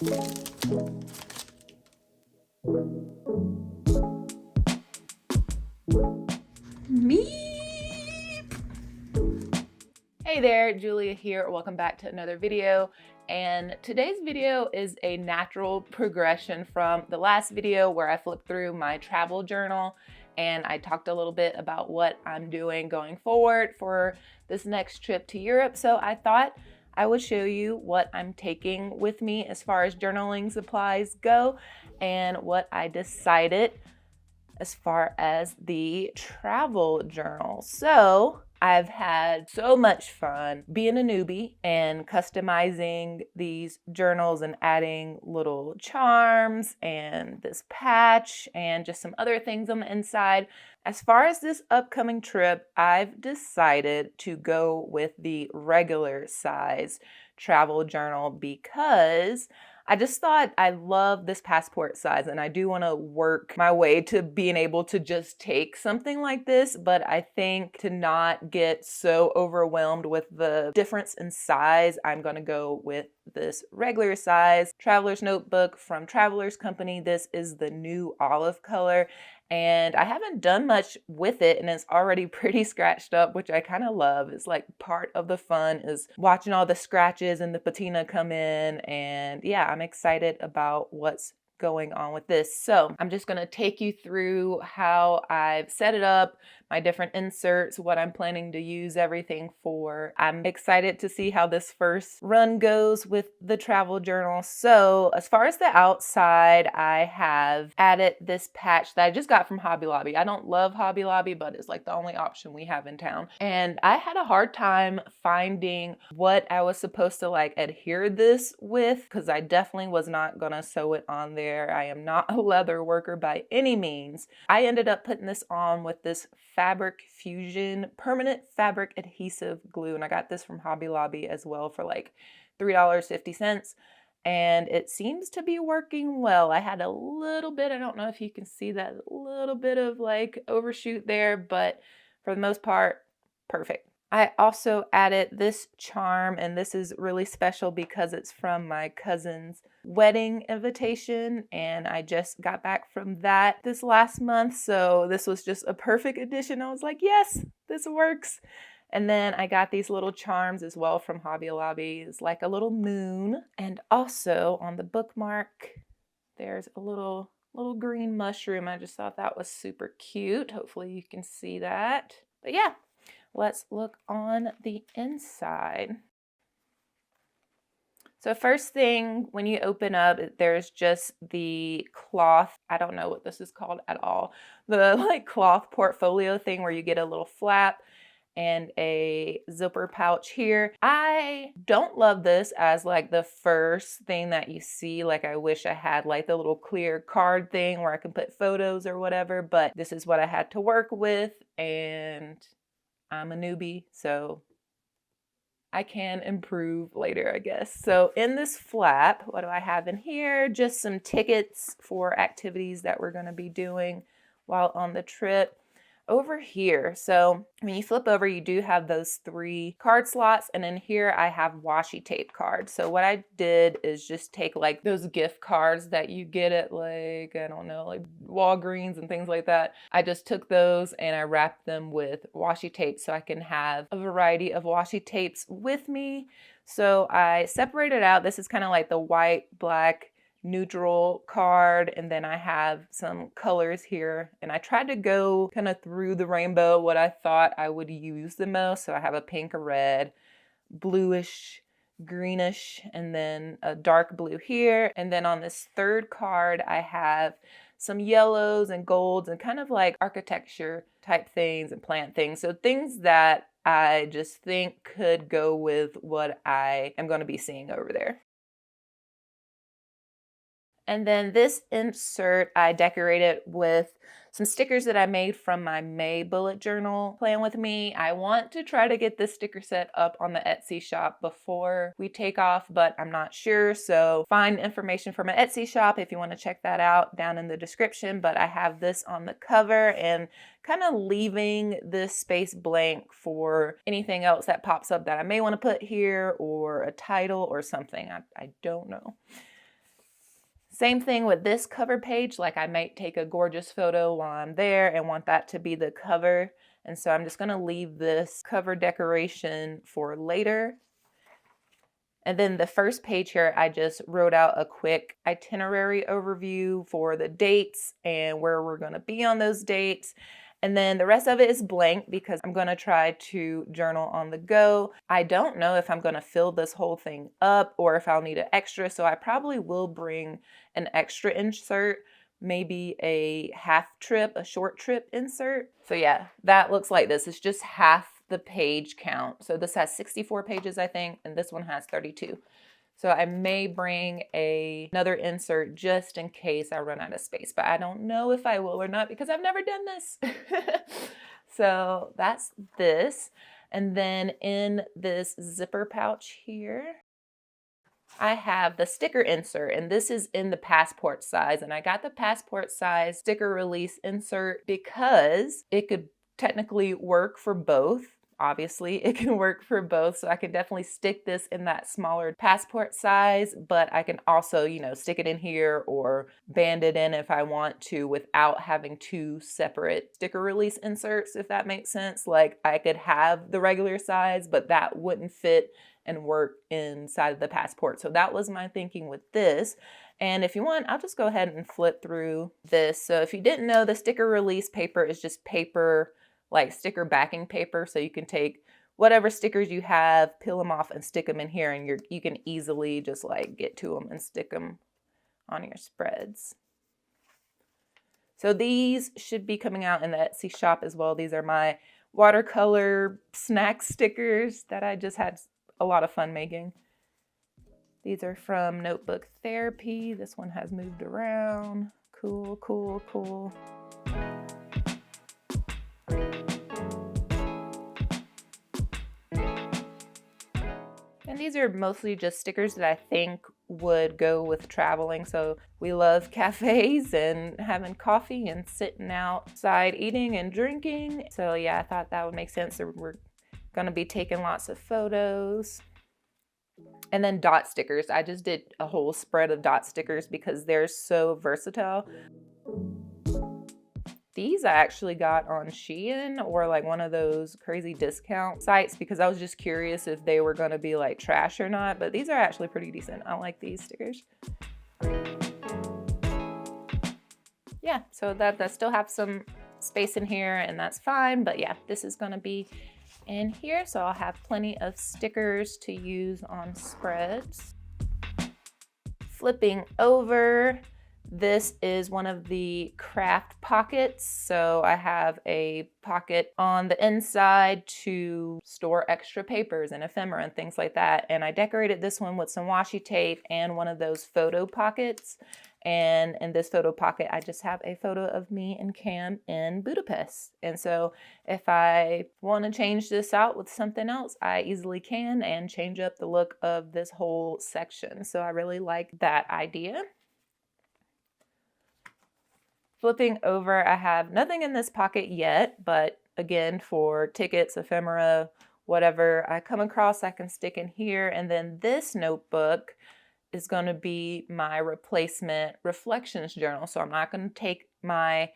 Hey there, Julia here. Welcome back to another video. And today's video is a natural progression from the last video where I flipped through my travel journal and I talked a little bit about what I'm doing going forward for this next trip to Europe. So I thought I would show you what I'm taking with me as far as journaling supplies go and what I decided as far as the travel journal. So I've had so much fun being a newbie and customizing these journals and adding little charms and this patch and just some other things on the inside. As far as this upcoming trip, I've decided to go with the regular size travel journal because I just thought I love this passport size and I do want to work my way to being able to just take something like this, but I think to not get so overwhelmed with the difference in size, I'm going to go with this regular size traveler's notebook from Traveler's Company. This is the new olive color. And I haven't done much with it and it's already pretty scratched up, which I kind of love. It's like part of the fun is watching all the scratches and the patina come in. And yeah, I'm excited about what's going on with this. So I'm just going to take you through how I've set it up, my different inserts, what I'm planning to use everything for. I'm excited to see how this first run goes with the travel journal. So as far as the outside, I have added this patch that I just got from Hobby Lobby. I don't love Hobby Lobby, but it's like the only option we have in town. And I had a hard time finding what I was supposed to like adhere this with because I definitely was not gonna sew it on there. I am not a leather worker by any means. I ended up putting this on with this Fabric Fusion permanent fabric adhesive glue, and I got this from Hobby Lobby as well for like $3.50, and it seems to be working well. I had a little bit, I don't know if you can see that, a little bit of like overshoot there, but for the most part, perfect. I also added this charm, and this is really special because it's from my cousin's wedding invitation, and I just got back from that this last month, so this was just a perfect addition. I was like, yes, this works. And then I got these little charms as well from Hobby Lobby. It's like a little moon, and also on the bookmark, there's a little green mushroom. I just thought that was super cute. Hopefully you can see that. But yeah. Let's look on the inside. So first thing, when you open up, there's just the cloth. I don't know what this is called at all. The like cloth portfolio thing where you get a little flap and a zipper pouch here. I don't love this as like the first thing that you see. Like I wish I had like the little clear card thing where I can put photos or whatever, but this is what I had to work with, and I'm a newbie, so I can improve later, I guess. So in this flap, what do I have in here? Just some tickets for activities that we're going to be doing while on the trip. Over here, so when you flip over, you do have those 3 card slots, and in here I have washi tape cards. So what I did is just take like those gift cards that you get at like, I don't know, like Walgreens and things like that. I just took those and I wrapped them with washi tape so I can have a variety of washi tapes with me. So I separated out, this is kind of like the white, black, neutral card, and then I have some colors here, and I tried to go kind of through the rainbow what I thought I would use the most. So I have a pink, a red, bluish, greenish, and then a dark blue here. And then on this third card I have some yellows and golds and kind of like architecture type things and plant things, so things that I just think could go with what I am going to be seeing over there. And then this insert I decorated with some stickers that I made from my May bullet journal. Plan with me. I want to try to get this sticker set up on the Etsy shop before we take off, but I'm not sure. So find information for my Etsy shop if you want to check that out down in the description. But I have this on the cover and kind of leaving this space blank for anything else that pops up that I may want to put here, or a title or something. I don't know. Same thing with this cover page, like I might take a gorgeous photo while I'm there and want that to be the cover. And so I'm just gonna leave this cover decoration for later. And then the first page here, I just wrote out a quick itinerary overview for the dates and where we're gonna be on those dates. And then the rest of it is blank because I'm gonna try to journal on the go. I don't know if I'm gonna fill this whole thing up or if I'll need an extra, so I probably will bring an extra insert, maybe a a short trip insert. So yeah, that looks like this. It's just half the page count. So this has 64 pages, I think, and this one has 32. So I may bring another insert just in case I run out of space, but I don't know if I will or not because I've never done this. So that's this. And then in this zipper pouch here, I have the sticker insert, and this is in the passport size. And I got the passport size sticker release insert because it could technically work for both. Obviously, it can work for both. So I could definitely stick this in that smaller passport size, but I can also, stick it in here or band it in if I want to without having two separate sticker release inserts, if that makes sense. Like I could have the regular size, but that wouldn't fit and work inside of the passport. So that was my thinking with this. And if you want, I'll just go ahead and flip through this. So if you didn't know, the sticker release paper is just paper, like sticker backing paper. So you can take whatever stickers you have, peel them off and stick them in here, and you can easily just like get to them and stick them on your spreads. So these should be coming out in the Etsy shop as well. These are my watercolor snack stickers that I just had a lot of fun making. These are from Notebook Therapy. This one has moved around. Cool, cool, cool. And these are mostly just stickers that I think would go with traveling. So we love cafes and having coffee and sitting outside eating and drinking. So yeah, I thought that would make sense. So we're gonna be taking lots of photos. And then dot stickers. I just did a whole spread of dot stickers because they're so versatile. These I actually got on Shein or like one of those crazy discount sites because I was just curious if they were gonna be like trash or not, but these are actually pretty decent. I like these stickers. Yeah, so that still have some space in here and that's fine, but yeah, this is gonna be in here, so I'll have plenty of stickers to use on spreads. Flipping over, this is one of the craft pockets. So I have a pocket on the inside to store extra papers and ephemera and things like that. And I decorated this one with some washi tape and one of those photo pockets. And in this photo pocket, I just have a photo of me and Cam in Budapest. And so if I want to change this out with something else, I easily can and change up the look of this whole section. So I really like that idea. Flipping over, I have nothing in this pocket yet, but again, for tickets, ephemera, whatever I come across, I can stick in here. And then this notebook is going to be my replacement reflections journal. So I'm not going to take my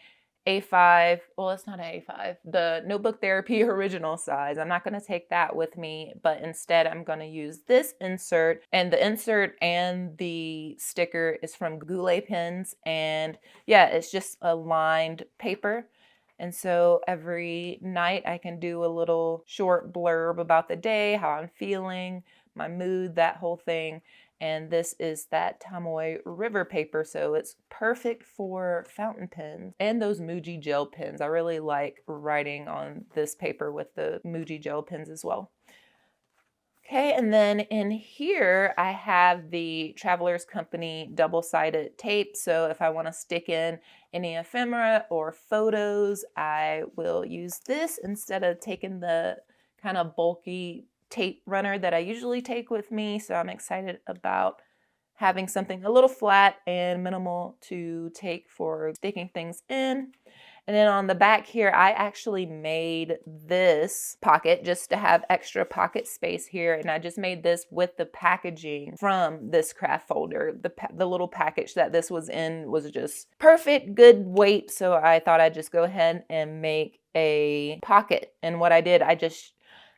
A5, well, it's not an A5, the Notebook Therapy original size. I'm not going to take that with me, but instead I'm going to use this insert, and the insert and the sticker is from Goulet pens, and yeah, it's just a lined paper. And so every night I can do a little short blurb about the day, how I'm feeling, my mood, that whole thing. And this is that Tamoy River paper, so it's perfect for fountain pens and those Muji gel pens. I really like writing on this paper with the Muji gel pens as well. Okay, and then in here I have the Traveler's Company double-sided tape. So if I want to stick in any ephemera or photos, I will use this instead of taking the kind of bulky tape runner that I usually take with me. So I'm excited about having something a little flat and minimal to take for sticking things in. And then on the back here, I actually made this pocket just to have extra pocket space here. And I just made this with the packaging from this craft folder. The little package that this was in was just perfect, good weight. So I thought I'd just go ahead and make a pocket. And what I did, I just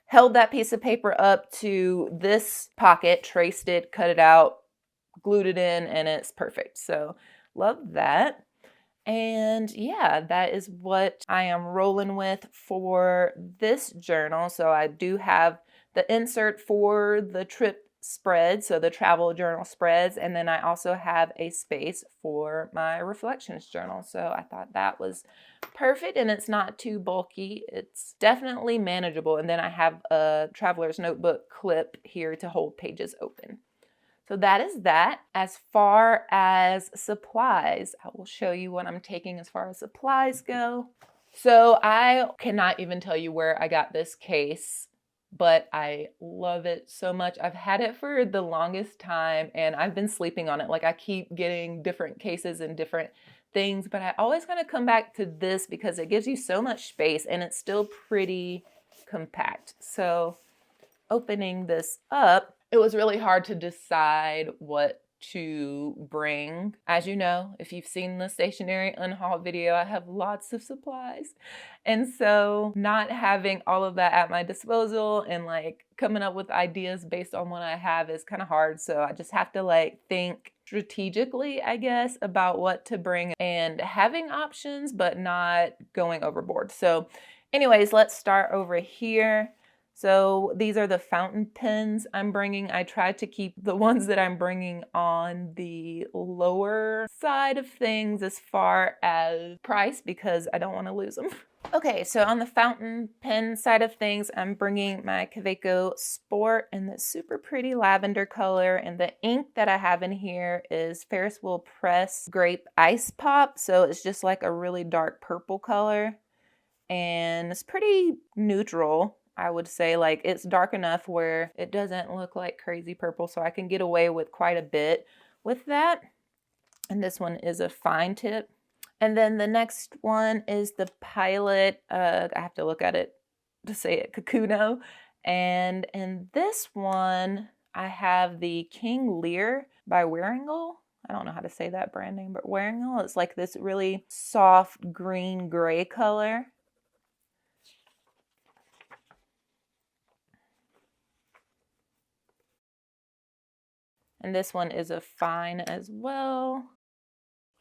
held that piece of paper up to this pocket, traced it, cut it out, glued it in, and it's perfect. So love that. And yeah, that is what I am rolling with for this journal. So I do have the insert for the trip spread, so the travel journal spreads, and then I also have a space for my reflections journal. So I thought that was perfect, and it's not too bulky. It's definitely manageable. And then I have a traveler's notebook clip here to hold pages open. So that is that. As far as supplies, I will show you what I'm taking as far as supplies go. So I cannot even tell you where I got this case, but I love it so much. I've had it for the longest time and I've been sleeping on it. Like I keep getting different cases and different things, but I always kind of come back to this because it gives you so much space and it's still pretty compact. So opening this up, it was really hard to decide what to bring. As you know, if you've seen the stationery unhaul video, I have lots of supplies. And so not having all of that at my disposal and like coming up with ideas based on what I have is kind of hard. So I just have to like think strategically, I guess, about what to bring and having options, but not going overboard. So anyways, let's start over here. So these are the fountain pens I'm bringing. I tried to keep the ones that I'm bringing on the lower side of things as far as price because I don't want to lose them. Okay, so on the fountain pen side of things, I'm bringing my Kaweco Sport in this super pretty lavender color. And the ink that I have in here is Ferris Wheel Press Grape Ice Pop. So it's just like a really dark purple color. And it's pretty neutral. I would say like it's dark enough where it doesn't look like crazy purple, so I can get away with quite a bit with that. And this one is a fine tip. And then the next one is the Pilot, I have to look at it to say it, Kakuno. And in this one, I have the King Lear by Waringal. I don't know how to say that brand name, but Waringal. It's like this really soft green gray color. And this one is a fine as well.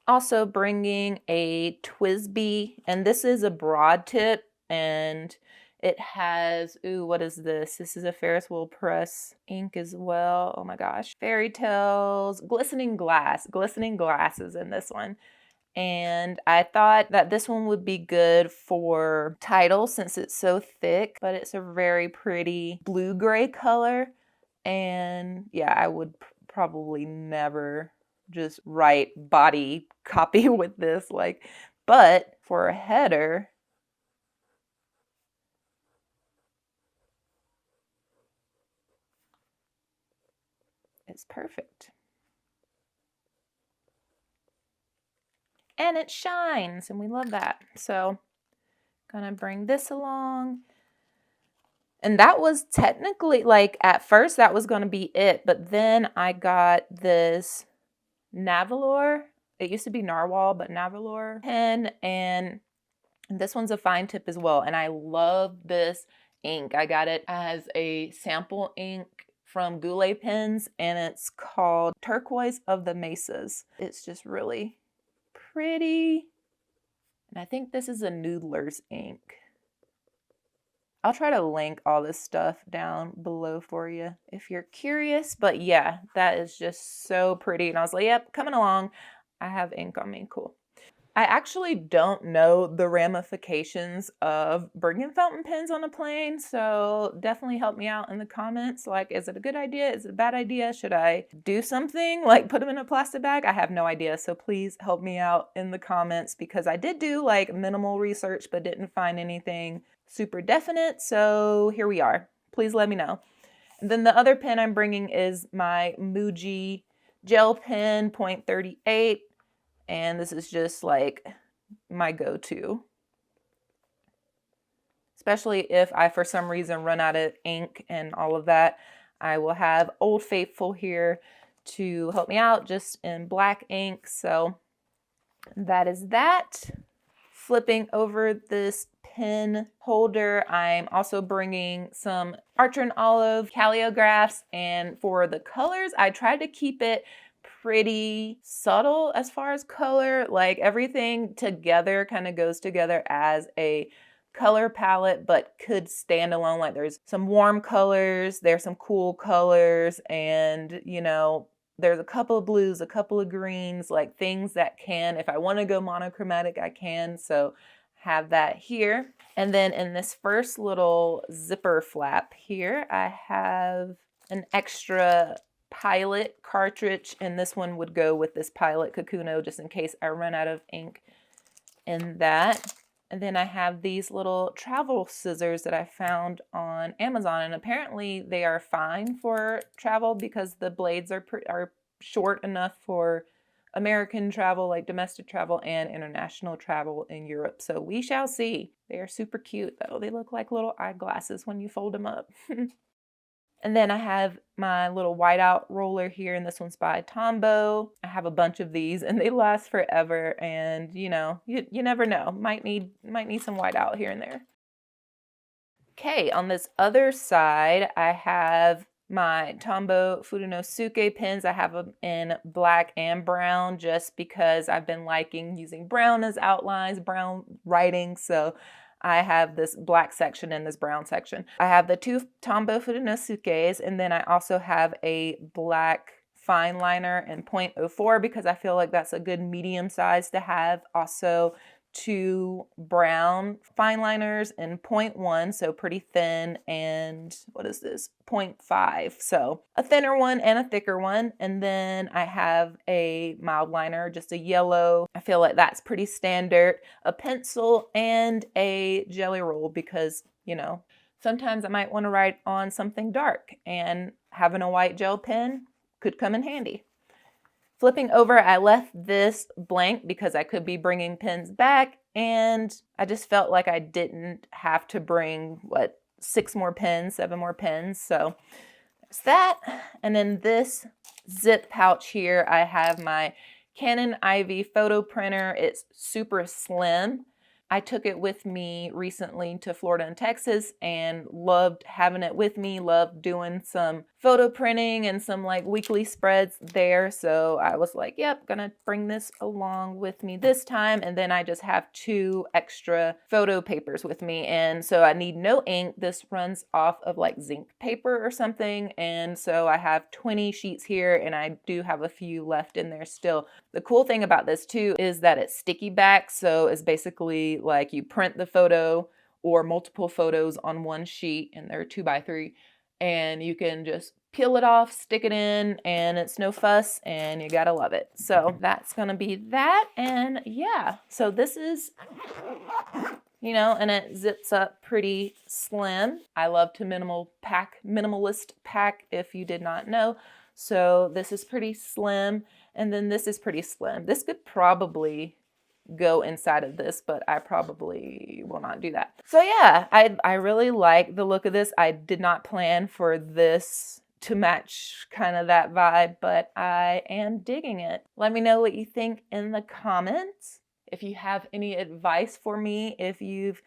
Also bringing a TWSBI, and this is a broad tip, and it has, ooh, what is this? This is a Ferris Wheel Press ink as well. Oh my gosh. Fairy Tales, glistening glasses in this one. And I thought that this one would be good for title since it's so thick, but it's a very pretty blue-gray color. And yeah, I would probably never just write body copy with this, like, but for a header, it's perfect. And it shines, and we love that. So gonna bring this along. And that was technically, like, at first that was going to be it. But then I got this Navalor. It used to be Narwhal, but Navalor pen. And this one's a fine tip as well. And I love this ink. I got it as a sample ink from Goulet Pens. And it's called Turquoise of the Mesas. It's just really pretty. And I think this is a Noodler's ink. I'll try to link all this stuff down below for you if you're curious. But yeah, that is just so pretty. And I was like, yep, coming along. I have ink on me. Cool. I actually don't know the ramifications of bringing fountain pens on a plane. So definitely help me out in the comments. Like, is it a good idea? Is it a bad idea? Should I do something like put them in a plastic bag? I have no idea. So please help me out in the comments because I did do like minimal research, but didn't find anything super definite. So here we are. Please let me know. And then the other pen I'm bringing is my Muji gel pen, .38. And this is just like my go-to. especially if I for some reason run out of ink and all of that. I will have Old Faithful here to help me out, just in black ink. So that is that. Flipping over this pen holder, I'm also bringing some Archer and Olive calligraphs, and for the colors, I tried to keep it pretty subtle as far as color. Like everything together kind of goes together as a color palette, but could stand alone. Like there's some warm colors, there's some cool colors, and you know, there's a couple of blues, a couple of greens, like things that can, if I want to go monochromatic, I can. So have that here. And then in this first little zipper flap here, I have an extra Pilot cartridge, and this one would go with this Pilot Kakuno just in case I run out of ink in that. And then I have these little travel scissors that I found on Amazon, and apparently they are fine for travel because the blades are short enough for American travel, like domestic travel, and international travel in Europe. So we shall see. They are super cute though. They look like little eyeglasses when you fold them up. And then I have my little whiteout roller here, and this one's by Tombow. I have a bunch of these, and they last forever. And you know, you never know. Might need some whiteout here and there. Okay, on this other side, I have my Tombow Furunosuke pens. I have them in black and brown just because I've been liking using brown as outlines, brown writing. So I have this black section and this brown section. I have the two Tombow Furunosukes, and then I also have a black fine liner in 0.04 because I feel like that's a good medium size to have. Also, two brown fine liners in 0.1, so pretty thin, and what is this, 0.5, so a thinner one and a thicker one. And then I have a mild liner, just a yellow. I feel like that's pretty standard, a pencil, and a jelly roll because, you know, sometimes I might want to write on something dark, and having a white gel pen could come in handy. Flipping over, I left this blank because I could be bringing pens back, and I just felt like I didn't have to bring, 7 more pens, so there's that. And then this zip pouch here, I have my Canon IV photo printer. It's super slim. I took it with me recently to Florida and Texas and loved having it with me, loved doing some photo printing and some like weekly spreads there. So I was like, yep, gonna bring this along with me this time. And then I just have 2 extra photo papers with me. And so I need no ink. This runs off of like zinc paper or something. And so I have 20 sheets here, and I do have a few left in there still. The cool thing about this too is that it's sticky back. So it's basically like you print the photo or multiple photos on one sheet, and they're 2x3, and you can just peel it off, stick it in, and it's no fuss, and you gotta love it. So that's gonna be that. And yeah, so this is, you know, and it zips up pretty slim. I love to minimalist pack, if you did not know. So this is pretty slim, and then this is pretty slim. This could probably go inside of this, but I probably will not do that. So yeah, I really like the look of this. I did not plan for this to match kind of that vibe, but I am digging it. Let me know what you think in the comments. If you have any advice for me, if you've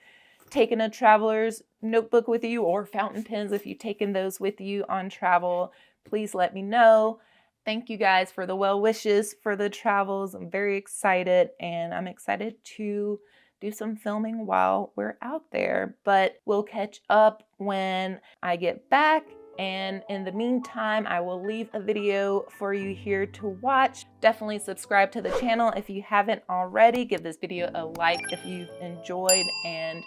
taken a traveler's notebook with you, or fountain pens, if you've taken those with you on travel, please let me know. Thank you guys for the well wishes for the travels. I'm very excited, and I'm excited to do some filming while we're out there. But we'll catch up when I get back. And in the meantime, I will leave a video for you here to watch. Definitely subscribe to the channel if you haven't already. Give this video a like if you've enjoyed, and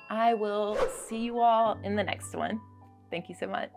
I will see you all in the next one. Thank you so much.